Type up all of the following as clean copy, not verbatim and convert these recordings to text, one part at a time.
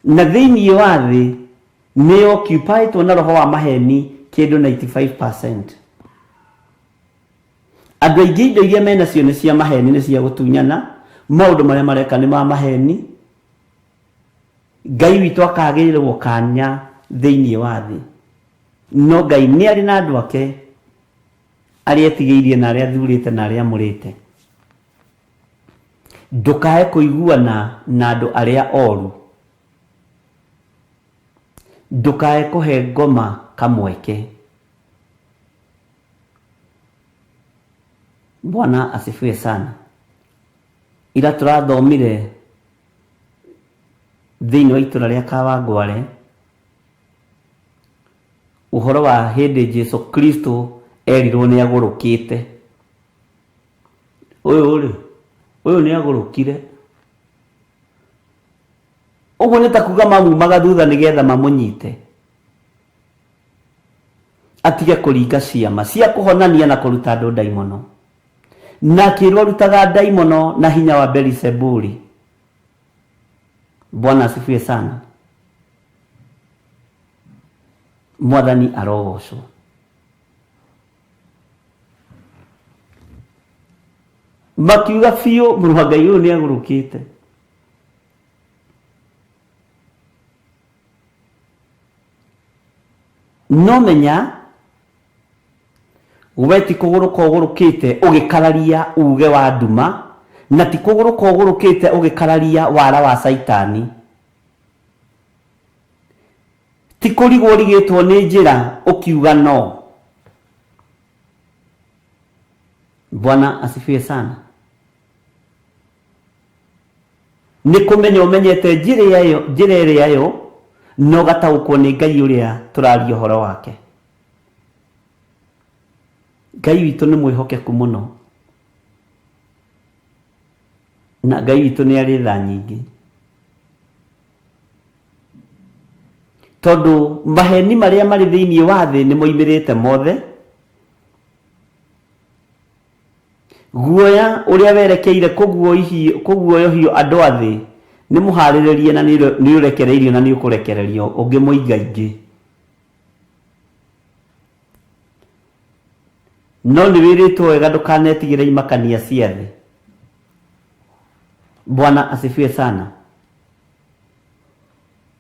na thĩinĩ wa thĩ nĩ occupied na roho wa maheni kĩndũ 95%. Andũ aingĩ indo iria menacio nĩ cia maheni, nĩ cia gũtunyana, maũndũ marĩa mareka nĩ ma maheni. Ngai witũ akagĩrĩrwo kanya thĩinĩ wa thĩ, no Ngai nĩ arĩ na andũ ake arĩa etigĩirie na arĩa athurĩte na arĩa amũrĩte. Ndũkae kũiguana na andũ arĩa oru, ndũkae kũhe ngoma kamweke. Bwana asifiwe sana. Ila tũrathomire thĩinĩ wa itũra rĩa Kawangware ũhoro wa hĩndĩ Jesu Kristo erirwo nĩ agũrũkĩte. Ũyũ nĩ agũrũkire. Ũguo nĩ ta kuga mamumaga thutha nĩgetha mamũnyite, atige kũringa ciama cia kũhonania na kũruta andũ ndaimono, na kĩrwo rutaga ndaimono na hinya wa Beelzebuli. Bwana asifiwe sana. Mwathani arogocwo. Makiuga biũ mũrũngai ũyũ nĩ agũrũkĩte. No menya we ti kũgũrũka ũgũrũkĩte ũgĩkararia uge wa nduma, na ti kũgũrũka ũgũrũkĩte ũgĩkararia wara wa Saitani. Ti kũrigwo ũrigĩtwo nĩ njĩra ũkiuga no. Bwana asifiwe sana. Nĩ kũmenya ũmenyete njĩra ĩrĩa yo no gataũkwo nĩ Ngai ũrĩa tũraria ũhoro wake. Ngai witũ nĩ mwĩhokeku mũno, na Ngai witũ nĩ arĩ tha nyingĩ, tondũ maheni marĩa marĩ thĩinĩ wa thĩ nĩ moimĩrĩte mothe. Guoya ũrĩa werekeire kũguoyohio andũ a thĩ nĩ mũharĩrĩrie na nĩ ũrekereirio na nĩ ũkũrekererio ũngĩ mũingaingĩ. No nĩ wĩrĩtwo wega ndũkanetigĩre imakania cia thĩ. Bwana asifiwe sana.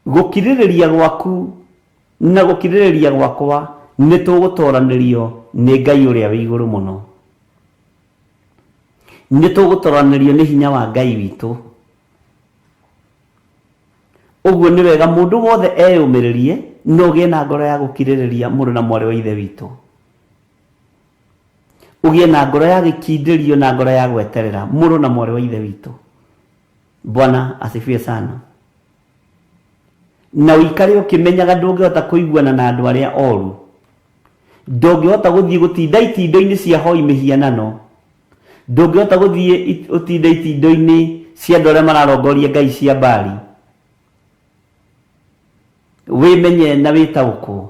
Gũkirĩrĩria gwaku na gũkirĩrĩria gwakwa nĩ tũgũtoranĩrio nĩ Ngai ũrĩa wĩ igũrũ mũno. Nĩ tũgũtoranĩrio nĩ hinya wa Ngai witũ. Ũguo nĩ wega mũndũ wothe eyũmĩrĩrie na ũgĩe na ngoro ya gũkirĩrĩria mũrũ na mwarĩ wa ithe witũ. Ũgĩe na ngoro ya gĩkindĩrio na ngoro ya gweterera mũrũ na mwarĩ wa ithe witũ. Bwana asifiwe sana. Na ũikare ũkĩmenyaga ndũngĩhota kũiguana na andũ arĩa oru. Ndũngĩhota gũthiĩ gũtinda itindo-inĩ cia hoi mĩhianano. Ndũngĩhota gũthiĩ ũtinda itindo-inĩ cia andũ arĩa mararongoria ngai cia Baali. Wĩmenye na wĩtaũkwo.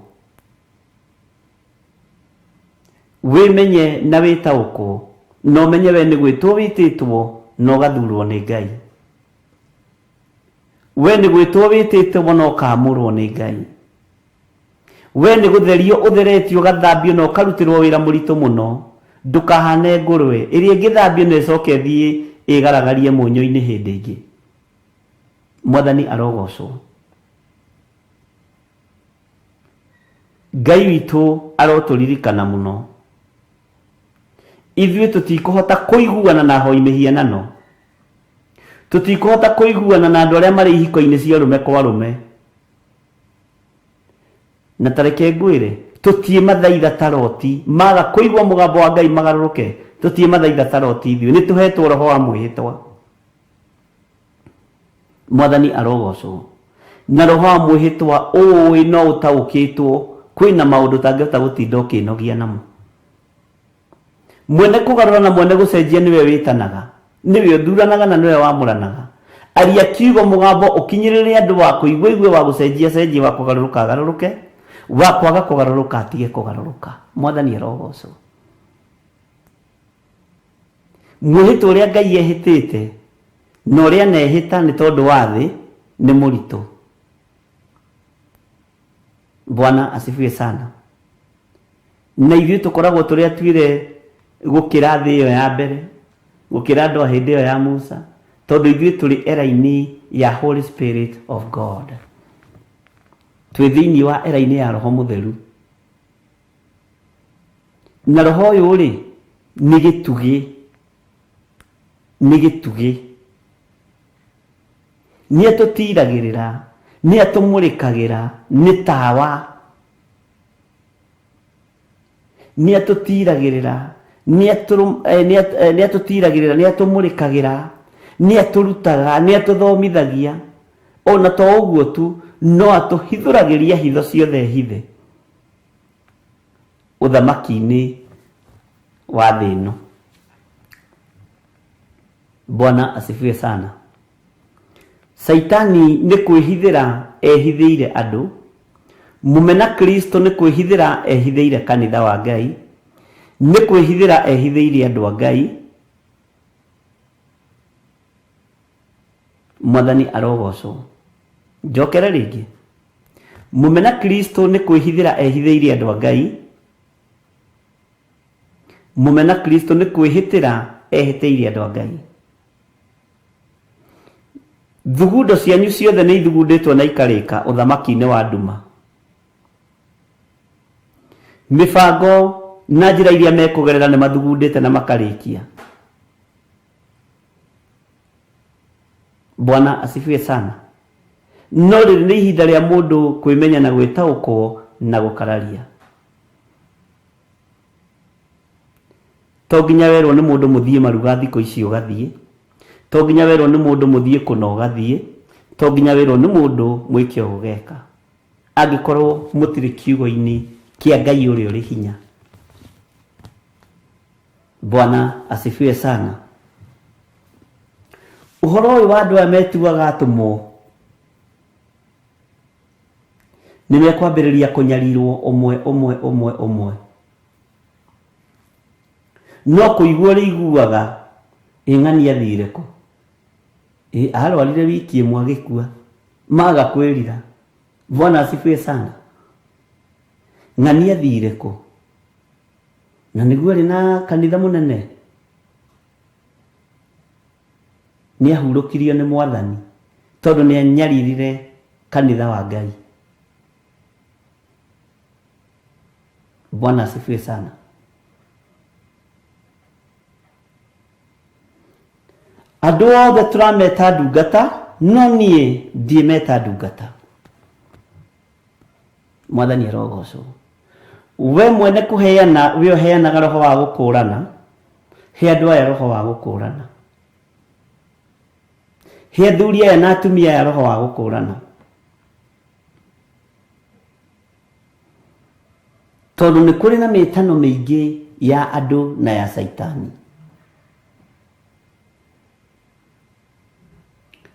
Wĩmenye na wĩtaũkwo. Na ũmenye we nĩ gwĩtwo wĩtĩtwo na ũgathurwo nĩ Ngai. We nĩ gwĩtwo wĩtĩtwo na ũkaamũrwo nĩ Ngai. We nĩ gũtherio ũtheretio ũgathambio na ũkarutĩrwo wĩra mũritũ mũno. Ndũkahane ngũrwe ĩrĩa ĩngĩthambio na ĩcoke thiĩ ĩgaragarie mũnyũ-inĩ hĩndĩ ĩngĩ. Mwathani arogocwo. Ngai witũ arotũririkana mũno. Ithuĩ tũtikũhota kũiguana na hoi mĩhianano. Tũtikũhota kũiguana na andũ arĩa marĩ ihiko-inĩ cia rũme kwa rũme. Na tareke ngwĩre, tũtiĩ mathaitha taroti, maga kũigua mũgambo wa Ngai magarũrũke, tũtiĩ mathaitha taroti ithuĩ, nĩ tũhetwo roho wa mwĩhĩtwa. Mwathani arogocwo. Na roho wa mwĩhĩtwa ũĩ no ũtaũkĩtwo kwĩna maũndũ ũtangĩhota gũtinda ũkĩnogia namo. Mwene kũgarũra na mwene gũcenjia nĩwe wĩtanaga, nĩwe ũthuranaga na nĩwe wamũranaga. Aria kiugo mũgambo ũkinyĩrĩre andũ wa kũigua igue, wa gũcenjia cenjia, wa kũgarũrũka agarũrũke, wa kwaga kũgarũrũka atige kũgarũrũka. Mwathani arogocwo. Mwĩhĩtwa ũrĩa Ngai ehĩtĩte na ũrĩa nehĩta nĩ tondũ wa thĩ nĩ mũritũ. Bwana asifiwe sana. Na ithuĩ tũkoragwo tũrĩ atuĩre gũkĩra thĩ ĩyo ya mbere, gũkĩra andũ a hĩndĩ ĩyo ya Musa, tondũ ithuĩ tũrĩ era-inĩ ya Holy Spirit of God. Twĩ thĩinĩ wa era-inĩ ya Roho Mũtheru. Na roho ũyũ rĩ nĩ gĩtugĩ, nĩ atũtiragĩrĩra, nĩ atũmũrĩkagĩra, nĩ tawa, nĩ atũtiragĩrĩra, nĩ atũmũrĩkagĩra, nĩ atũrutaga, nĩ atũthomithagia. Ona to ũguo tu, no atũhithũragĩria hitho ciothe hithe ũthamaki-inĩ wa thĩ ĩno. Bwana asifiwe sana. Saitani nĩ kwĩhithĩra ehithĩire andũ. Mũmena Kristo nĩ kwĩhithĩra ehithĩire kanitha wa Ngai. Nĩ kwĩhithĩra ehithĩire andũ a Ngai. Mwathani arogocwo. Njokere rĩngĩ. Mũmena Kristo nĩ kwĩhithĩra ehithĩire andũ a Ngai. Mũmena Kristo nĩ kwĩhĩtĩra ehĩtĩire andũ a Ngai. Thugundo cianyu ciothe nĩ ithugundĩtwo na ikarĩka ũthamaki-inĩ wa nduma. Mĩbango na njĩra iria mekũgerera nĩ mathugundĩte na makarĩkia. Bwana asifiwe sana. No rĩrĩ nĩ ihinda rĩa mũndũ kwĩmenya na gwĩtaũkwo na gũkararia. To nginya werwo nĩ mũndũ mũthiĩ maruga thikũ ici ũgathiĩ. To nginya werwo nĩ mũndũ mũthiĩ kũna ũgathiĩ. To nginya werwo nĩ mũndũ mwĩke ũgeka. Angĩkorwo mũtirĩ kiugo-inĩ kĩa Ngai ũrĩa ũrĩ hinya. Bwana asifiwe sana. Ũhoro ũyũ wa andũ aya metuaga atũmwo nĩ mekwambĩrĩria kũnyarirwo ũmwe. No kũigua rĩiguaga ng'ani athire kũ. Arwarire wiki ĩmwe agĩkua. Maga kwĩrira. Bwana asifiwe sana. Ng'ani athire kũ. Na nĩguo arĩ na kanitha mũnene. Nĩ ahurũkirio nĩ Mwathani tondũ nĩ anyaririre kanitha wa Ngai. Bwana asifiwe sana. Andũ othe tũrameta ndungata, no niĩ ndiĩmeta ndungata. Mwathani arogocwo. We mwene kũheana, we ũheanaga roho wa gũkũũrana. He andũ aya roho wa gũkũũrana. He athuri aya na atumia aya roho wa gũkũũrana. Tondũ nĩ kũrĩ na mĩtano mĩingĩ ya andũ na ya Saitani.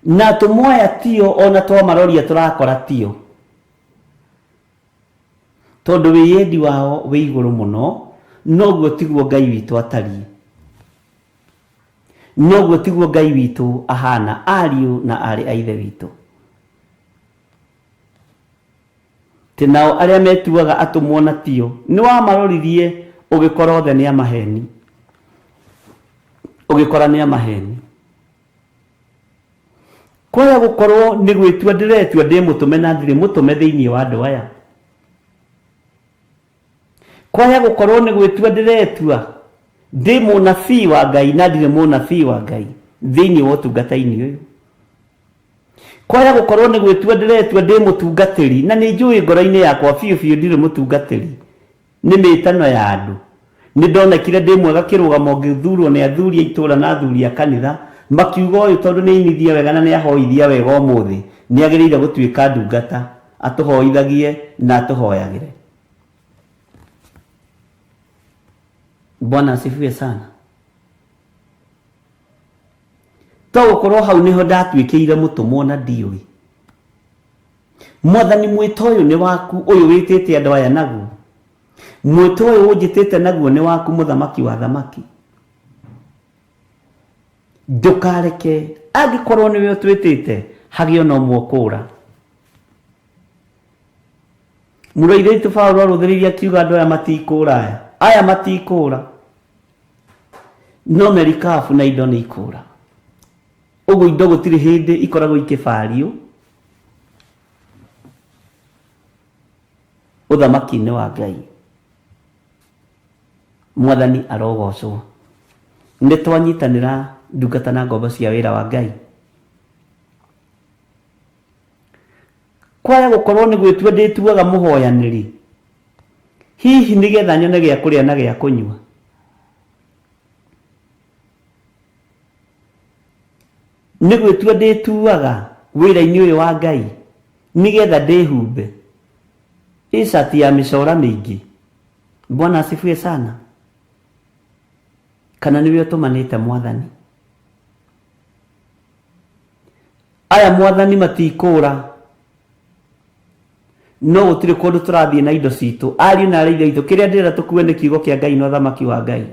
Na tũmoya tio ona twamarorĩa tũrakora tio. Tondũ wĩyendi wao wĩ igũrũ mũno, noguo tiguo Ngai witũ atariĩ. Noguo tiguo Ngai witũ ahana, ariũ na arĩ a ithe witũ. Tĩ nao arĩa metuaga atũmwo na tio, nĩ wamaroririe ũgĩkora othe nĩ amaheni. Ũgĩkora nĩ amaheni. Kwaya gũkorwo nĩ gwĩtua ndĩretua ndĩ mũtũme na ndirĩ mũtũme thĩinĩ wa andũ aya. Kwaya gũkorwo nĩ gwĩtua ndĩretua ndĩ mũnabii wa Ngai na ndirĩ mũnabii wa Ngai thĩinĩ wa ũtungata-inĩ ũyũ. Kwaya gũkorwo nĩ gwĩtua ndĩretua ndĩ mũtungatĩri na nĩ njũĩ ngoro-inĩ yakwa biũ biũ ndirĩ mũtungatĩri. Nĩ mĩtano ya andũ. Nĩ ndonekire ndĩ mwega kĩrũgamo ngĩthurwo nĩ athuri a itũũra na athuri a kanitha. Makiuga ũyũ tondũ nĩ inithia wega na nĩ ahoithia wega ũmũthĩ nĩ agĩrĩire gũtuĩka ndungata, atũhoithagie na atũhoyagĩre. Bwana asifiwe sana. To gũkorwo hau nĩho ndatuĩkĩire mũtũmwo na ndiũĩ. Mwathani mwĩto ũyũ nĩ waku, ũyũ wĩtĩte andũ aya naguo. Mwĩto ũyũ ũnjĩtĩte naguo nĩ waku, mũthamaki wa thamaki. Ndũkareke angĩkorwo nĩwe ũtwĩtĩte hagĩe ona ũmwe ũkũũra. Mũraitũ Paulo arũthĩrĩirie akiuga andũ aya matikũra no merikabu na indo nĩ ikũra. Ũguo indo gũtirĩ hĩndĩ ikoragwo ikĩbario ũthamaki-inĩ wa Ngai. Mwathani arogocwo. Nĩ twanyitanĩra ndungata na ngombo cia wĩra wa Ngai. Kwaya gũkorwo nĩ gwĩtua ndĩtuaga mũhoyanĩri, hihi nĩgetha nyone gĩa kũrĩa na gĩa kũnyua. Nĩ gwĩtua ndĩtuaga wĩra-inĩ ũyũ wa Ngai nĩgetha ndĩhumbe icati ya mĩcora mĩingĩ. Bwana asifiwe sana. Kana nĩwe ũtũmanĩte Mwathani? Aya Mwathani matikũra no gũtirĩ kũndũ tũrathiĩ na indo citũ. Ariũ na arĩa itũ kĩrĩa ndĩra tũkue nĩ kiugo kĩa Ngai na ũthamaki wa Ngai.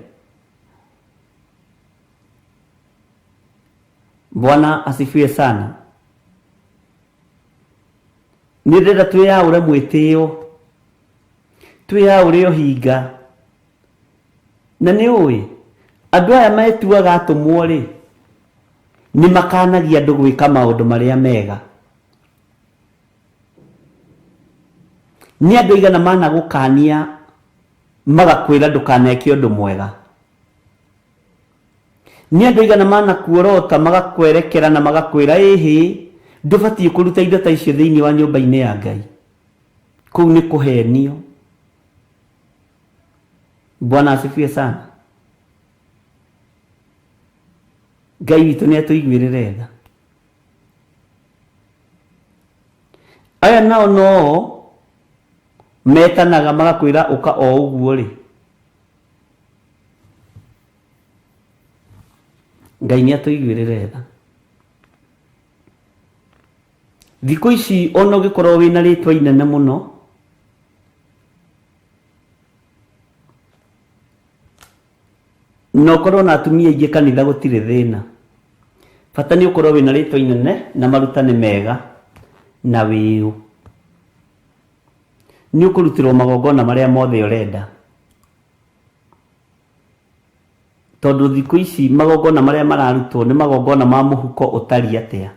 Bwana asifiwe sana. Nĩ ndĩra twĩyaũre mwĩtĩo, twĩyaũre ũhinga. Na nĩ ũĩ andũ aya metuaga atũmwo rĩ nĩ makanagia andũ gwĩka maũndũ marĩa mega. Nĩ andũ aigana managũkania magakwĩra ndũkaneke ũndũ mwega. Nĩ andũ aigana manakuorota magakwerekera na magakwĩra ĩhĩ ndũbatiĩ kũruta indo ta icio thĩinĩ wa nyũmba-inĩ ya Ngai. Kũu nĩ kũhenio. Bwana asifiwe sana. Ngai witũ nĩ atũiguĩrĩre tha. Aya nao no metanaga magakwĩra ũka o ũguo rĩ. Ngai nĩ atũiguĩrĩre tha. Thikũ ici ona ũngĩkorwo wĩna rĩtwa inene mũno no korwo na atumia aingĩ kanitha gũtirĩ thĩna. Bata nĩ ũkorwo wĩna rĩtwa inene na maruta nĩ mega na wĩũ. Nĩ ũkũrutĩrwo magongona marĩa mothe ũrenda. Tondũ thikũ ici magongona marĩa mararutwo nĩ magongona ma mũhuko ũtari atĩa.